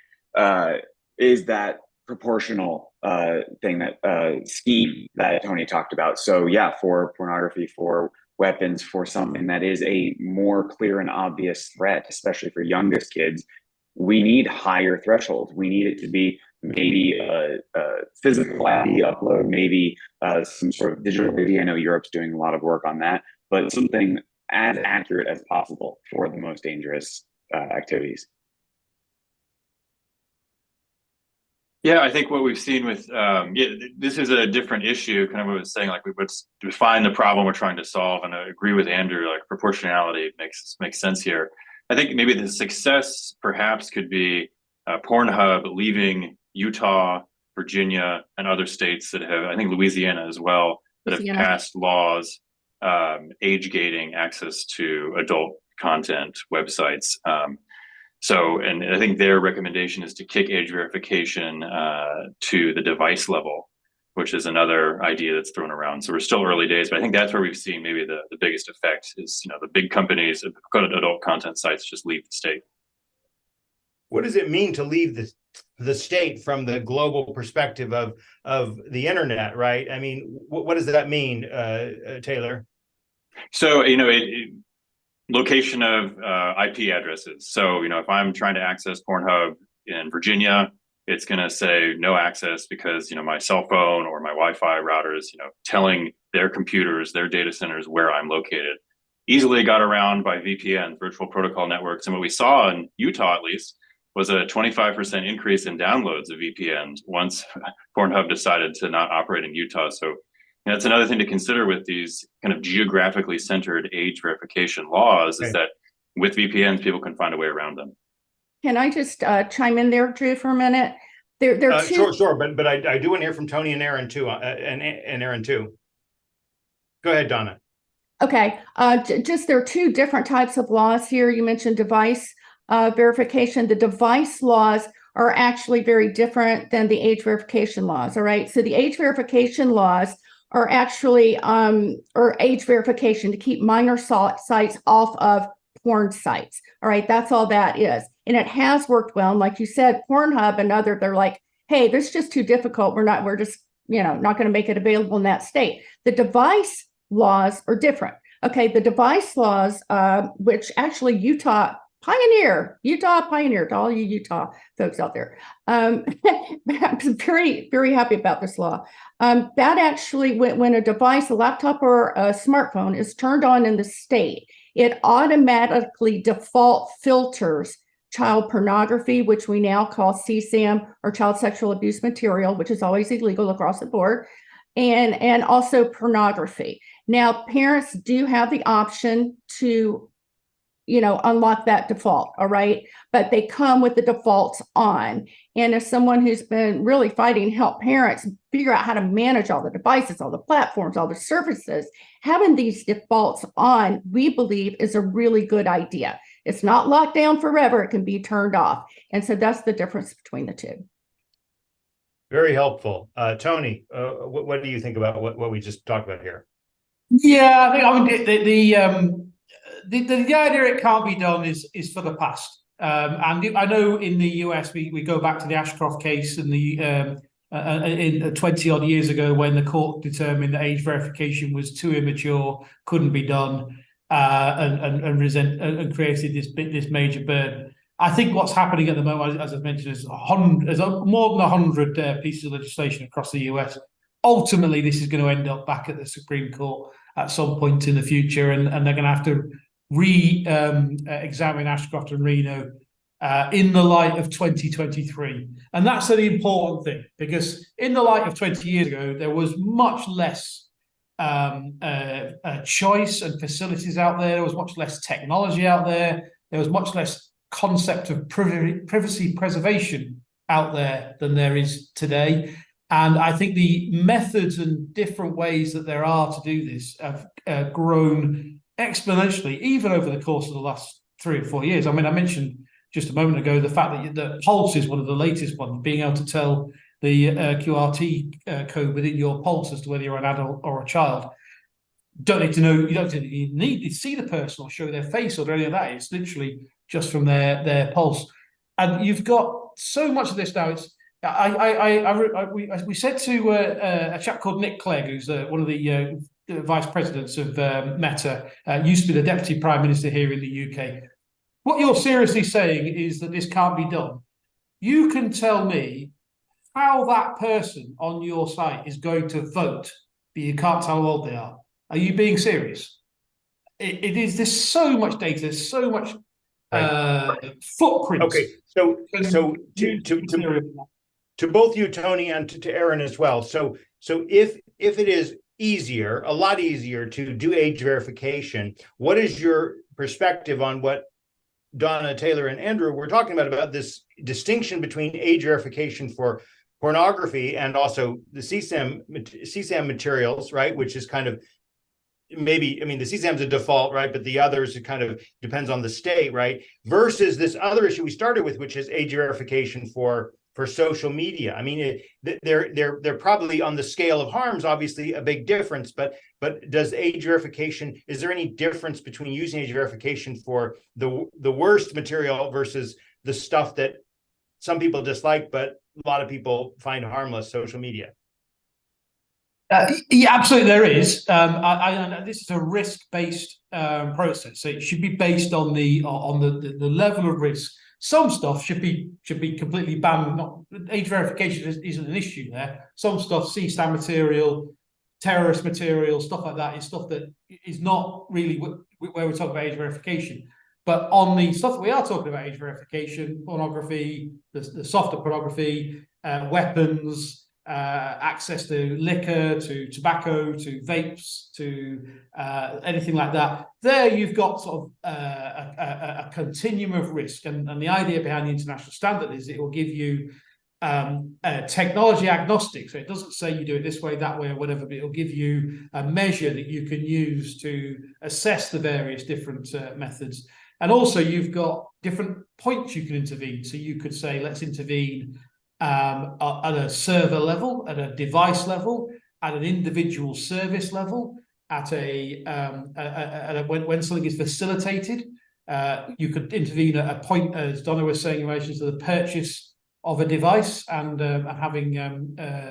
is that proportional thing, that scheme that Tony talked about. So yeah, for pornography, for weapons, for something that is a more clear and obvious threat, especially for youngest kids, we need higher thresholds. We need it to be maybe a physical ID upload, maybe some sort of digital ID. I know Europe's doing a lot of work on that, but something as accurate as possible for the most dangerous activities. Yeah, I think what we've seen with this is a different issue. Kind of what I was saying, like we would define the problem we're trying to solve, and I agree with Andrew. Like proportionality makes sense here. I think maybe the success perhaps could be Pornhub leaving Utah, Virginia, and other states that have, I think Louisiana as well, that have passed laws age gating access to adult content websites. And I think their recommendation is to kick age verification to the device level, which is another idea that's thrown around. So we're still early days, but I think that's where we've seen maybe the biggest effect is, the big companies, adult content sites just leave the state. What does it mean to leave the state from the global perspective of the internet, right? I mean, what does that mean, Taylor? So, location of IP addresses. So, if I'm trying to access Pornhub in Virginia, it's going to say no access because, my cell phone or my Wi-Fi routers, telling their computers, their data centers where I'm located. Easily got around by VPN, virtual protocol networks. And what we saw in Utah, at least, was a 25% increase in downloads of VPNs once Pornhub decided to not operate in Utah. So that's another thing to consider with these kind of geographically centered age verification laws, is that with VPNs, people can find a way around them. Can I just chime in there, Drew, for a minute? Sure. But I do want to hear from Tony and Erin too, and Erin too. Go ahead, Donna. Okay. Just there are two different types of laws here. You mentioned device verification. The device laws are actually very different than the age verification laws. All right. So the age verification laws are actually or age verification to keep minor sites off of porn sites. All right. That's all that is. And it has worked well. And like you said, Pornhub and other, they're like, hey, this is just too difficult. We're just, not going to make it available in that state. The device laws are different. Okay. The device laws, which actually Utah pioneer to all you Utah folks out there. I'm very, very happy about this law. That actually, when a device, a laptop or a smartphone is turned on in the state, it automatically default filters child pornography, which we now call CSAM, or child sexual abuse material, which is always illegal across the board, and also pornography. Now, parents do have the option to unlock that default, all right? But they come with the defaults on. And as someone who's been really fighting to help parents figure out how to manage all the devices, all the platforms, all the services, having these defaults on, we believe, is a really good idea. It's not locked down forever. It can be turned off. And so that's the difference between the two. Very helpful. Tony, what do you think about what we just talked about here? Yeah, I think the idea it can't be done is for the past. And I know in the US we go back to the Ashcroft case and in 20 odd years ago when the court determined that age verification was too immature, couldn't be done, and created this major burden. I think what's happening at the moment, as I've mentioned, is more than 100 pieces of legislation across the US. Ultimately, this is going to end up back at the Supreme Court at some point in the future, and they're going to have to examine Ashcroft and Reno in the light of 2023. And that's the important thing, because in the light of 20 years ago, there was much less choice and facilities out there. There was much less technology out there. There was much less concept of privacy preservation out there than there is today. And I think the methods and different ways that there are to do this have grown exponentially, even over the course of the last 3 or 4 years. I mean, I mentioned just a moment ago the fact that the pulse is one of the latest ones, being able to tell the QRT code within your pulse as to whether you're an adult or a child. don't need to know, you don't need to see the person or show their face or any of that. It's literally just from their pulse. And you've got so much of this now. It's we said to a chap called Nick Clegg, who's one of the vice presidents of Meta, used to be the deputy prime minister here in the UK. What you're seriously saying is that this can't be done. You can tell me how that person on your site is going to vote, but you can't tell how old they are. Are you being serious? It is. There's so much data. There's so much footprints. Okay, so to both you, Tony, and to Erin as well. So if it is easier, a lot easier to do age verification, what is your perspective on what Donna, Taylor, and Andrew were talking about this distinction between age verification for pornography and also the CSAM materials, right? Which is kind of maybe, I mean, the CSAM's a default, right? But the others, it kind of depends on the state, right? Versus this other issue we started with, which is age verification for social media. I mean, they're probably on the scale of harms, obviously a big difference, but does age verification, is there any difference between using age verification for the worst material versus the stuff that some people dislike, but a lot of people find harmless, social media? Yeah, absolutely there is. This is a risk-based process, so it should be based on the level of risk. Some stuff should be completely banned. Age verification isn't an issue there. Some stuff, CSAM material, terrorist material, stuff like that, is stuff that is not really where we're talking about age verification. But on the stuff that we are talking about age verification, pornography, the softer pornography, weapons, access to liquor, to tobacco, to vapes, to anything like that. There you've got sort of a continuum of risk, and the idea behind the international standard is it will give you technology agnostic. So it doesn't say you do it this way, that way, or whatever, but it'll give you a measure that you can use to assess the various different methods. And also you've got different points you can intervene. So you could say, let's intervene at a server level, at a device level, at an individual service level, at when something is facilitated. You could intervene at a point, as Donna was saying, in relation to the purchase of a device and having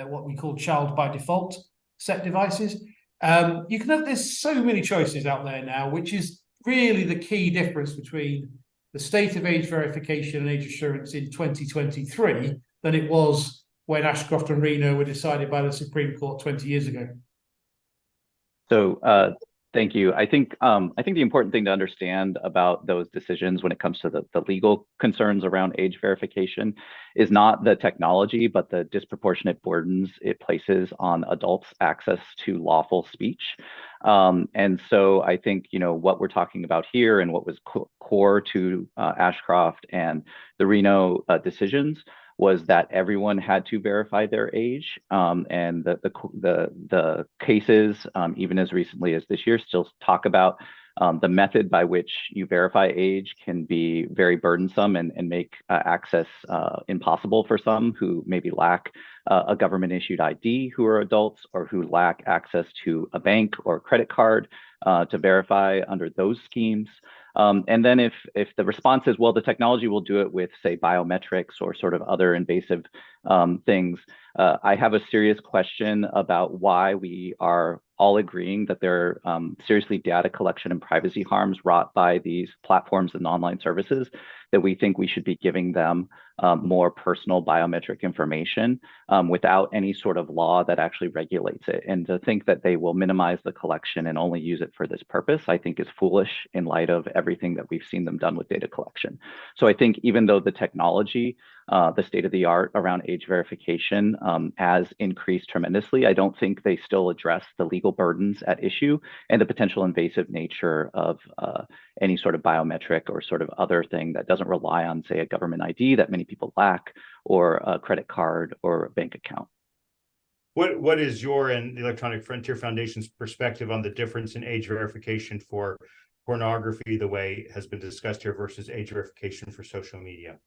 what we call child by default set devices. You can have, there's so many choices out there now, which is really the key difference between the state of age verification and age assurance in 2023 than it was when Ashcroft and Reno were decided by the Supreme Court 20 years ago. So thank you. I think the important thing to understand about those decisions when it comes to the legal concerns around age verification is not the technology, but the disproportionate burdens it places on adults' access to lawful speech. And so I think, you know, what we're talking about here and what was core to Ashcroft and the Reno decisions was that everyone had to verify their age, and the cases, even as recently as this year, still talk about the method by which you verify age can be very burdensome and make access impossible for some who maybe lack a government issued ID, who are adults, or who lack access to a bank or credit card to verify under those schemes. And then if the response is, well, the technology will do it with, say, biometrics or sort of other invasive things, I have a serious question about why we are all agreeing that there are seriously data collection and privacy harms wrought by these platforms and online services, that we think we should be giving them more personal biometric information without any sort of law that actually regulates it. And to think that they will minimize the collection and only use it for this purpose, I think is foolish in light of everything that we've seen them done with data collection. So I think even though the technology, the state of the art around age verification has increased tremendously, I don't think they still address the legal burdens at issue and the potential invasive nature of any sort of biometric or sort of other thing that doesn't rely on, say, a government ID that many people lack, or a credit card or a bank account. What is your and the Electronic Frontier Foundation's perspective on the difference in age verification for pornography, the way has been discussed here, versus age verification for social media?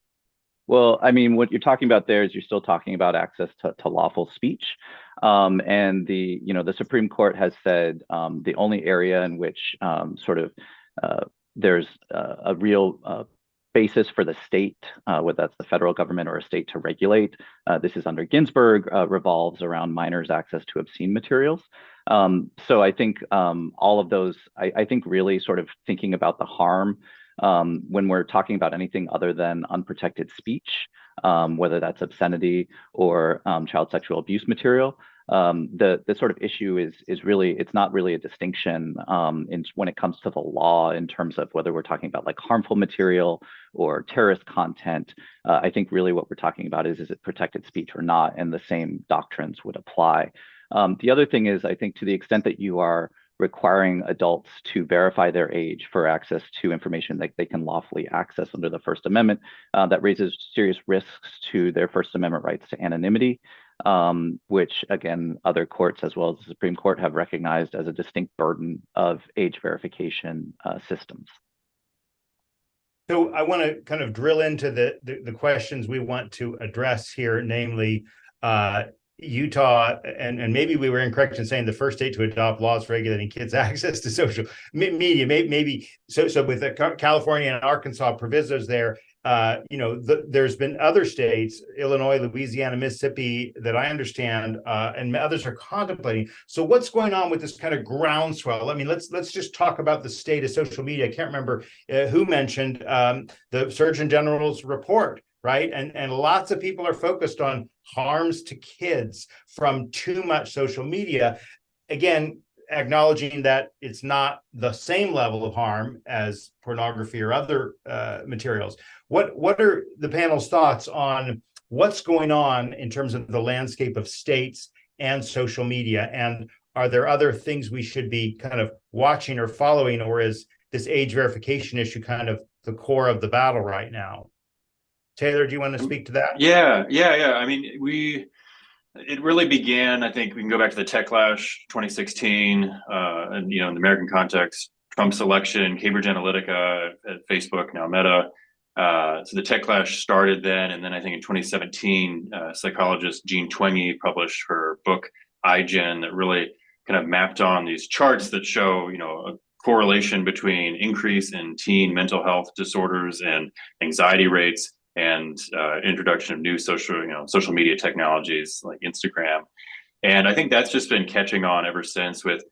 Well, I mean, what you're talking about there is you're still talking about access to lawful speech. And the Supreme Court has said the only area in which there's a real basis for the state, whether that's the federal government or a state, to regulate, this is under Ginsburg, revolves around minors' access to obscene materials. So I think all of those, I think really sort of thinking about the harm when we're talking about anything other than unprotected speech, whether that's obscenity or child sexual abuse material, the sort of issue is really, it's not really a distinction when it comes to the law in terms of whether we're talking about like harmful material or terrorist content. I think really what we're talking about is it protected speech or not, and the same doctrines would apply. The other thing is, I think to the extent that you are requiring adults to verify their age for access to information that they can lawfully access under the First Amendment, that raises serious risks to their First Amendment rights to anonymity, which again, other courts as well as the Supreme Court have recognized as a distinct burden of age verification systems. So I want to kind of drill into the questions we want to address here, namely Utah, and maybe we were incorrect in saying the first state to adopt laws regulating kids' access to social media. Maybe so with the California and Arkansas provisos there, there's been other states, Illinois, Louisiana, Mississippi, that I understand, and others are contemplating. So what's going on with this kind of groundswell? I mean, let's just talk about the state of social media. I can't remember who mentioned the Surgeon General's report. Right. And lots of people are focused on harms to kids from too much social media. Again, acknowledging that it's not the same level of harm as pornography or other materials. What are the panel's thoughts on what's going on in terms of the landscape of states and social media? And are there other things we should be kind of watching or following, or is this age verification issue kind of the core of the battle right now? Taylor, do you want to speak to that? Yeah. I mean, it really began, I think we can go back to the Techlash 2016, and in the American context, Trump's election, Cambridge Analytica at Facebook, now Meta. So the Techlash started then, and then I think in 2017, psychologist Jean Twenge published her book iGen that really kind of mapped on these charts that show, a correlation between increase in teen mental health disorders and anxiety rates, and introduction of new social media technologies like Instagram. And I think that's just been catching on ever since, with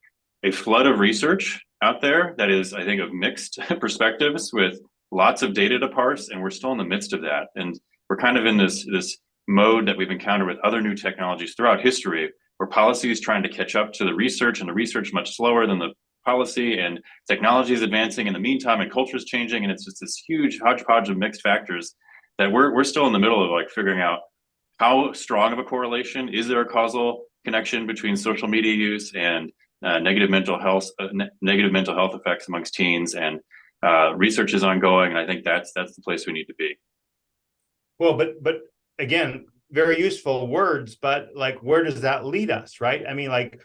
a flood of research out there that is, I think, of mixed perspectives with lots of data to parse, and we're still in the midst of that. And we're kind of in this mode that we've encountered with other new technologies throughout history, where policy is trying to catch up to the research, and the research much slower than the policy, and technology is advancing in the meantime, and culture is changing, and it's just this huge hodgepodge of mixed factors that we're still in the middle of like figuring out how strong of a correlation is there, a causal connection between social media use and negative mental health effects amongst teens, and research is ongoing, and I think that's the place we need to be. Well, but again, very useful words, but like, where does that lead us, right? I mean, like,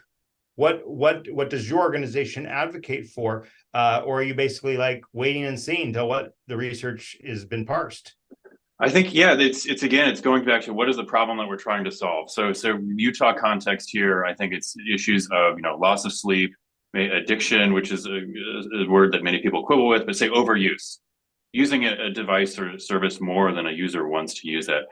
what does your organization advocate for, or are you basically like waiting and seeing till what the research has been parsed? I think, it's going back to what is the problem that we're trying to solve. So Utah context here, I think it's issues of, loss of sleep, addiction, which is a word that many people quibble with, but say overuse, using a device or service more than a user wants to use it.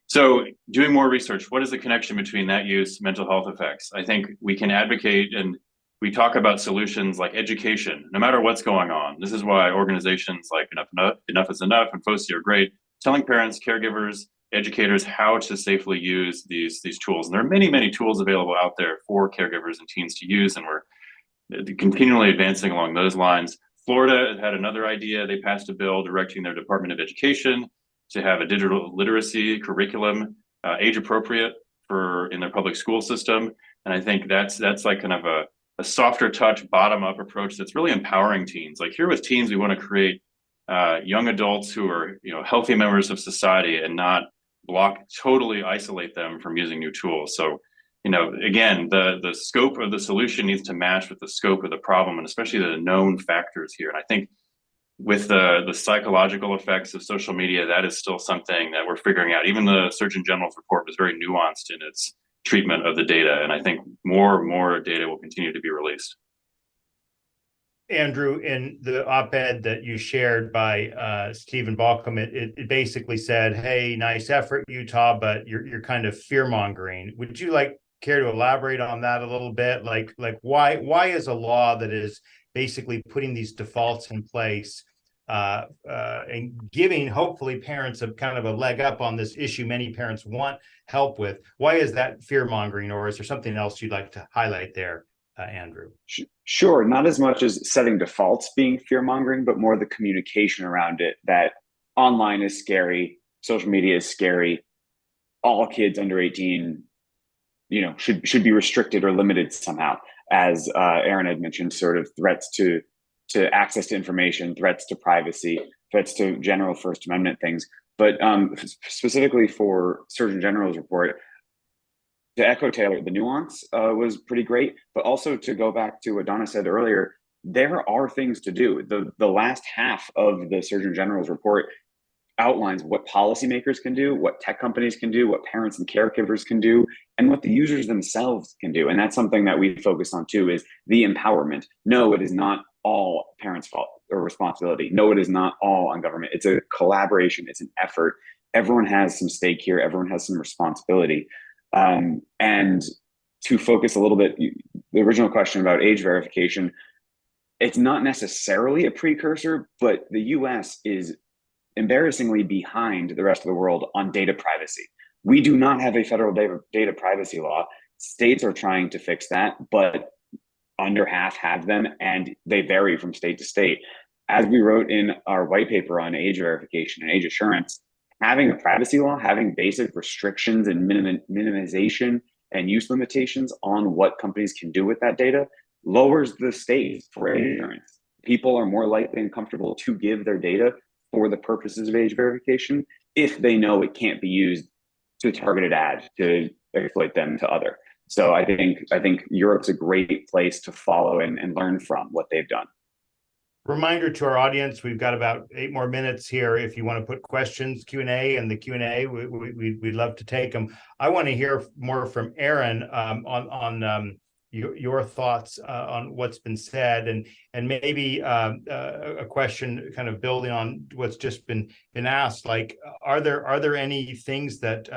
So doing more research, what is the connection between that use, mental health effects? I think we can advocate, and we talk about solutions like education, no matter what's going on. This is why organizations like Enough is Enough and FOSI are great, telling parents, caregivers, educators how to safely use these tools. And there are many, many tools available out there for caregivers and teens to use, and we're continually advancing along those lines. Florida had another idea. They passed a bill directing their Department of Education to have a digital literacy curriculum, age appropriate in their public school system. And I think that's like kind of a softer touch, bottom up approach that's really empowering teens. Like here with teens, we want to create young adults who are, healthy members of society, and not totally isolate them from using new tools. So, again, the scope of the solution needs to match with the scope of the problem, and especially the known factors here. And I think with the psychological effects of social media, that is still something that we're figuring out. Even the Surgeon General's report was very nuanced in its treatment of the data, and I think more data will continue to be released. Andrew, in the op-ed that you shared by Stephen Balcom, it basically said, "Hey, nice effort, Utah, but you're kind of fear-mongering." Would you care to elaborate on that a little bit? Like why is a law that is basically putting these defaults in place and giving hopefully parents a kind of a leg up on this issue many parents want help with? Why is that fear-mongering, or is there something else you'd like to highlight there, Andrew? Sure. Not as much as setting defaults being fear-mongering, but more the communication around it, that online is scary, social media is scary, all kids under 18, should be restricted or limited somehow. As Erin had mentioned, sort of threats to access to information, threats to privacy, threats to general First Amendment things. But specifically for Surgeon General's report, to echo Taylor, the nuance was pretty great, but also to go back to what Donna said earlier, there are things to do. The last half of the Surgeon General's report outlines what policymakers can do, what tech companies can do, what parents and caregivers can do, and what the users themselves can do. And that's something that we focus on too, is the empowerment. No, it is not all parents' fault or responsibility. No, it is not all on government. It's a collaboration, it's an effort. Everyone has some stake here, everyone has some responsibility. And to focus a little bit, the original question about age verification, it's not necessarily a precursor, but the US is embarrassingly behind the rest of the world on data privacy. We do not have a federal data privacy law. States are trying to fix that, but under half have them, and they vary from state to state. As we wrote in our white paper on age verification and age assurance, having a privacy law, having basic restrictions and minimization and use limitations on what companies can do with that data lowers the stakes for age assurance. People are more likely and comfortable to give their data for the purposes of age verification if they know it can't be used to targeted ad to exploit them to other. So I think Europe's a great place to follow and learn from what they've done. Reminder to our audience, we've got about 8 more minutes here. If you want to put questions, Q&A, and the Q&A, we'd love to take them. I want to hear more from Erin on your thoughts on what's been said, and maybe a question kind of building on what's just been asked. Like, are there any things that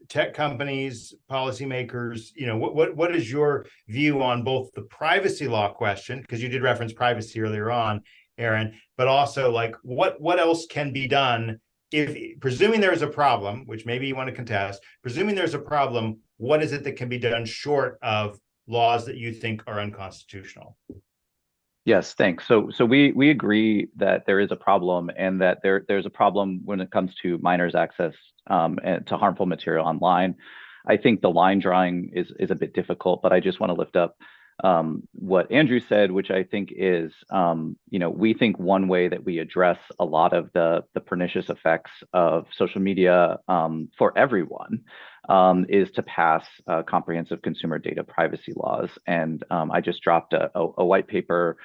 tech companies, policymakers, what is your view on both the privacy law question, because you did reference privacy earlier on, Erin, but also what else can be done if, presuming there's a problem, which maybe you want to contest, presuming there's a problem, what is it that can be done short of laws that you think are unconstitutional? Yes, thanks. So we agree that there is a problem, and that there's a problem when it comes to minors' access and to harmful material online. I think the line drawing is a bit difficult, but I just want to lift up what Andrew said, which I think is, we think one way that we address a lot of the pernicious effects of social media for everyone is to pass comprehensive consumer data privacy laws. And I just dropped a white paper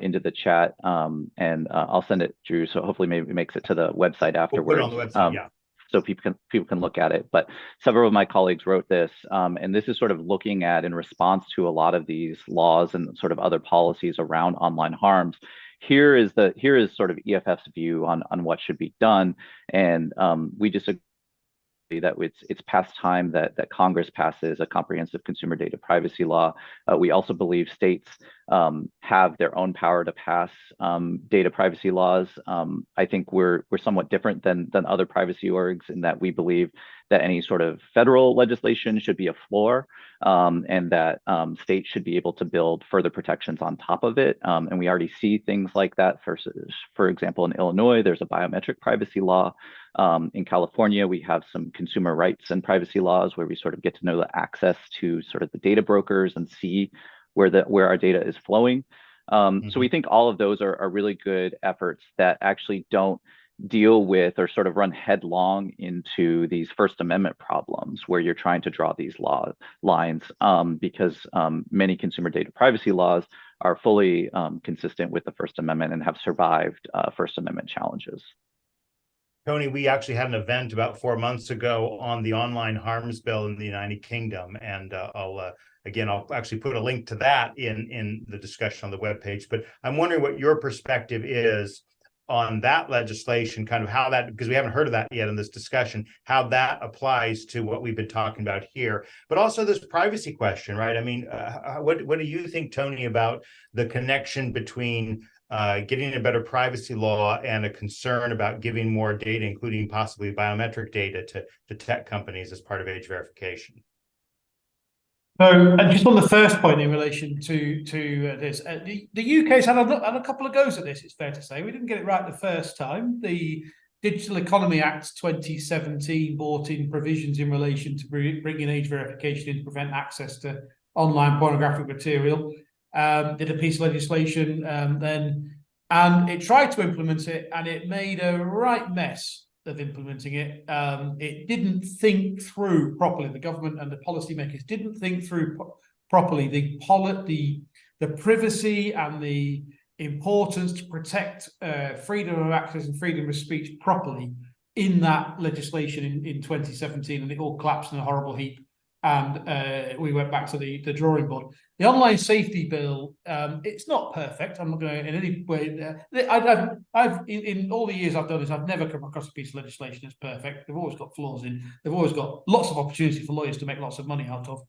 into the chat, and I'll send it, Drew, so hopefully maybe it makes it to the website afterwards. We'll put it on the website, yeah. So people can look at it. But several of my colleagues wrote this, and this is sort of looking at, in response to a lot of these laws and sort of other policies around online harms. Here is sort of EFF's view on what should be done, and we disagree that it's past time that Congress passes a comprehensive consumer data privacy law. We also believe states have their own power to pass data privacy laws. I think we're somewhat different than other privacy orgs in that we believe that any sort of federal legislation should be a floor, and that states should be able to build further protections on top of it. And we already see things like that. For example, in Illinois, there's a biometric privacy law. In California, we have some consumer rights and privacy laws where we sort of get to know the access to sort of the data brokers and see where our data is flowing. So we think all of those are really good efforts that actually don't deal with or sort of run headlong into these First Amendment problems where you're trying to draw these lines, because many consumer data privacy laws are fully consistent with the First Amendment and have survived First Amendment challenges. Tony, we actually had an event about 4 months ago on the online harms bill in the United Kingdom, and I'll actually put a link to that in the discussion on the webpage. But I'm wondering what your perspective is on that legislation, kind of how that, because we haven't heard of that yet in this discussion, how that applies to what we've been talking about here, but also this privacy question, right? I mean, what do you think, Tony, about the connection between getting a better privacy law and a concern about giving more data, including possibly biometric data, to tech companies as part of age verification? So, and just on the first point in relation to this, the UK's had a couple of goes at this, it's fair to say. We didn't get it right the first time. The Digital Economy Act 2017 brought in provisions in relation to bringing age verification in to prevent access to online pornographic material. Did a piece of legislation then, and it tried to implement it, and it made a right mess of implementing it. It didn't think through properly. The government and the policymakers didn't think through properly the privacy and the importance to protect freedom of access and freedom of speech properly in that legislation in 2017, and it all collapsed in a horrible heap. And we went back to the drawing board. The online safety bill, it's not perfect. I'm not going to in any way. I've in all the years I've done this, I've never come across a piece of legislation that's perfect. They've always got flaws in. They've always got lots of opportunity for lawyers to make lots of money out of.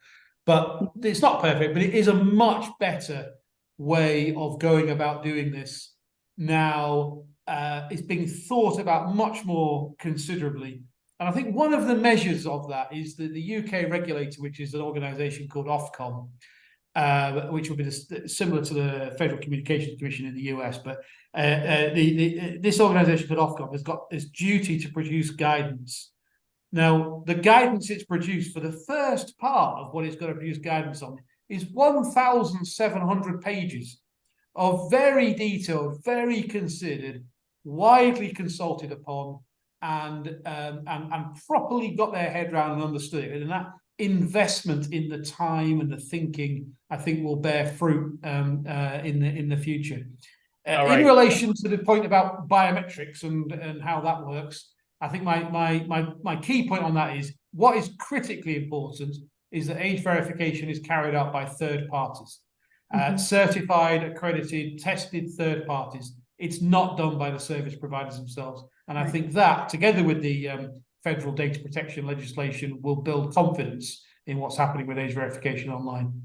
But it's not perfect. But it is a much better way of going about doing this now. It's being thought about much more considerably. And I think one of the measures of that is that the UK regulator, which is an organisation called Ofcom, which will be similar to the Federal Communications Commission in the US, but this organisation called Ofcom has got this duty to produce guidance. Now, the guidance it's produced for the first part of what it's got to produce guidance on is 1,700 pages of very detailed, very considered, widely consulted upon, and properly got their head around and understood it. And that investment in the time and the thinking, I think, will bear fruit in the future. In relation to the point about biometrics and how that works, I think my key point on that is what is critically important is that age verification is carried out by third parties, certified, accredited, tested third parties. It's not done by the service providers themselves. And I think that, together with the federal data protection legislation, will build confidence in what's happening with age verification online.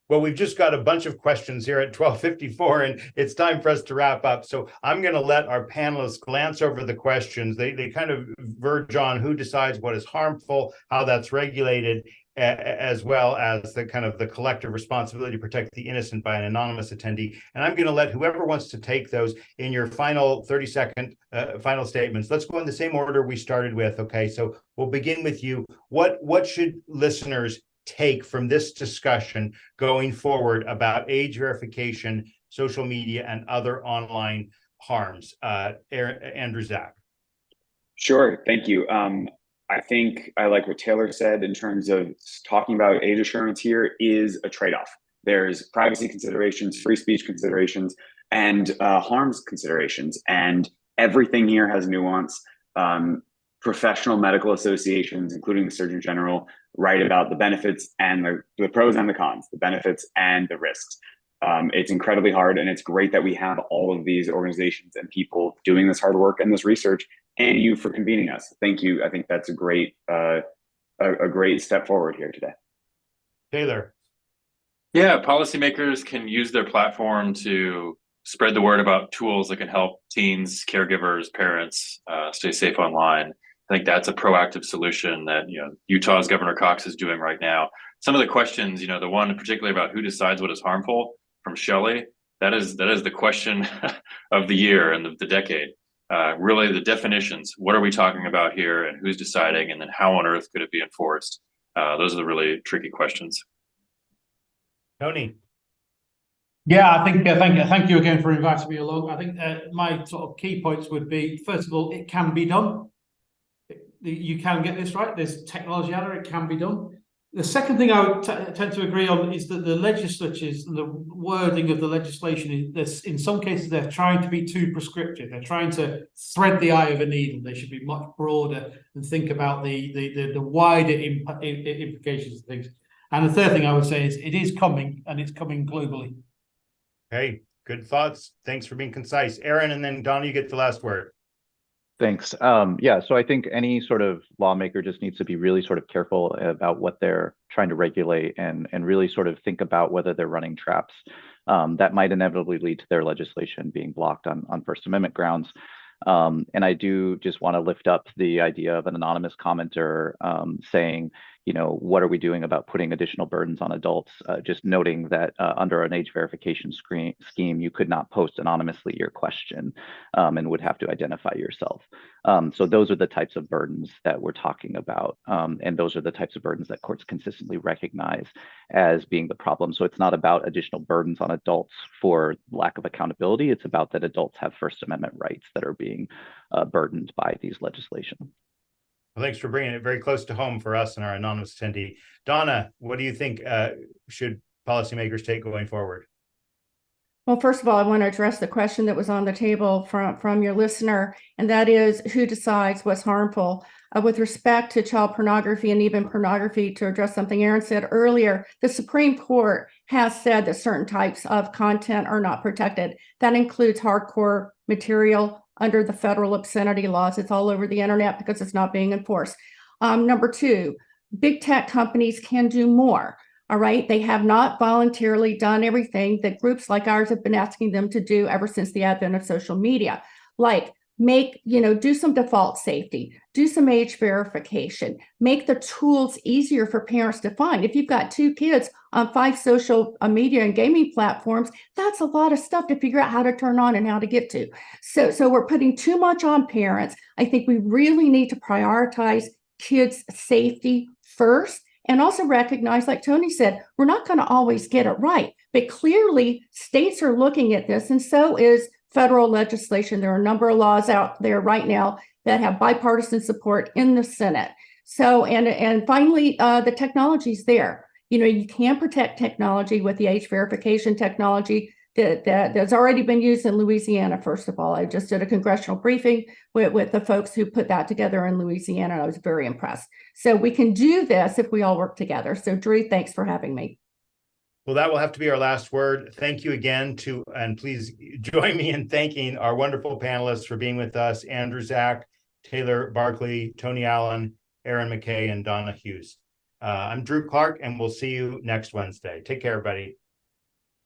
Well, we've just got a bunch of questions here at 12:54, and it's time for us to wrap up. So I'm going to let our panelists glance over the questions. They kind of verge on who decides what is harmful, how that's regulated, as well as the kind of the collective responsibility to protect the innocent by an anonymous attendee. And I'm going to let whoever wants to take those in your final 30-second final statements. Let's go in the same order we started with. Okay, so we'll begin with you. What should listeners take from this discussion going forward about age verification, social media, and other online harms? Andrew, Zack. Sure, thank you. I think I like what Taylor said in terms of talking about age assurance here is a trade-off. There's privacy considerations, free speech considerations, and harms considerations. And everything here has nuance. Professional medical associations, including the Surgeon General, write about the benefits and the pros and the cons, the benefits and the risks. It's incredibly hard, and it's great that we have all of these organizations and people doing this hard work and this research, and you for convening us. Thank you. I think that's a great step forward here today. Taylor. Yeah, policymakers can use their platform to spread the word about tools that can help teens, caregivers, parents stay safe online. I think that's a proactive solution that Utah's Governor Cox is doing right now. Some of the questions, the one particularly about who decides what is harmful from Shelley, that is the question of the year and the decade. Really, the definitions. What are we talking about here, and who's deciding, and then how on earth could it be enforced? Those are the really tricky questions. Tony. Yeah, I think thank you again for inviting me along. I think my sort of key points would be, first of all, it can be done. You can get this right. There's technology out there. It can be done. The second thing I would tend to agree on is that the legislatures and the wording of the legislation is, in some cases, they're trying to be too prescriptive. They're trying to thread the eye of a needle. They should be much broader and think about the wider implications of things. And the third thing I would say is it is coming, and it's coming globally. Hey, good thoughts. Thanks for being concise. Erin, and then Donna, you get the last word. Thanks. Yeah, so I think any sort of lawmaker just needs to be really sort of careful about what they're trying to regulate and really sort of think about whether they're running traps that might inevitably lead to their legislation being blocked on First Amendment grounds. And I do just want to lift up the idea of an anonymous commenter saying, you know, what are we doing about putting additional burdens on adults? Just noting that under an age verification scheme, you could not post anonymously your question and would have to identify yourself. So those are the types of burdens that we're talking about. And those are the types of burdens that courts consistently recognize as being the problem. So it's not about additional burdens on adults for lack of accountability. It's about that adults have First Amendment rights that are being burdened by these legislation. Well, thanks for bringing it very close to home for us and our anonymous attendee. Donna, what do you think should policymakers take going forward? Well, first of all, I want to address the question that was on the table from your listener, and that is who decides what's harmful. With respect to child pornography and even pornography, to address something Erin said earlier, the Supreme Court has said that certain types of content are not protected. That includes hardcore material under the federal obscenity laws. It's all over the internet because it's not being enforced. Number two, big tech companies can do more. All right. They have not voluntarily done everything that groups like ours have been asking them to do ever since the advent of social media, like do some default safety, do some age verification, make the tools easier for parents to find. If you've got 2 kids on 5 social media and gaming platforms, that's a lot of stuff to figure out how to turn on and how to get to. So we're putting too much on parents. I think we really need to prioritize kids' safety first. And also recognize, like Tony said, we're not going to always get it right. But clearly, states are looking at this, and so is federal legislation. There are a number of laws out there right now that have bipartisan support in the Senate. So, and finally, the technology's there. You can protect technology with the age verification technology that's already been used in Louisiana. First of all, I just did a congressional briefing with the folks who put that together in Louisiana, and I was very impressed. So we can do this if we all work together. So Drew, thanks for having me. Well, that will have to be our last word. Thank you again and please join me in thanking our wonderful panelists for being with us: Andrew Zack, Taylor Barkley, Tony Allen, Erin McKay, and Donna Hughes. I'm Drew Clark, and we'll see you next Wednesday. Take care, everybody.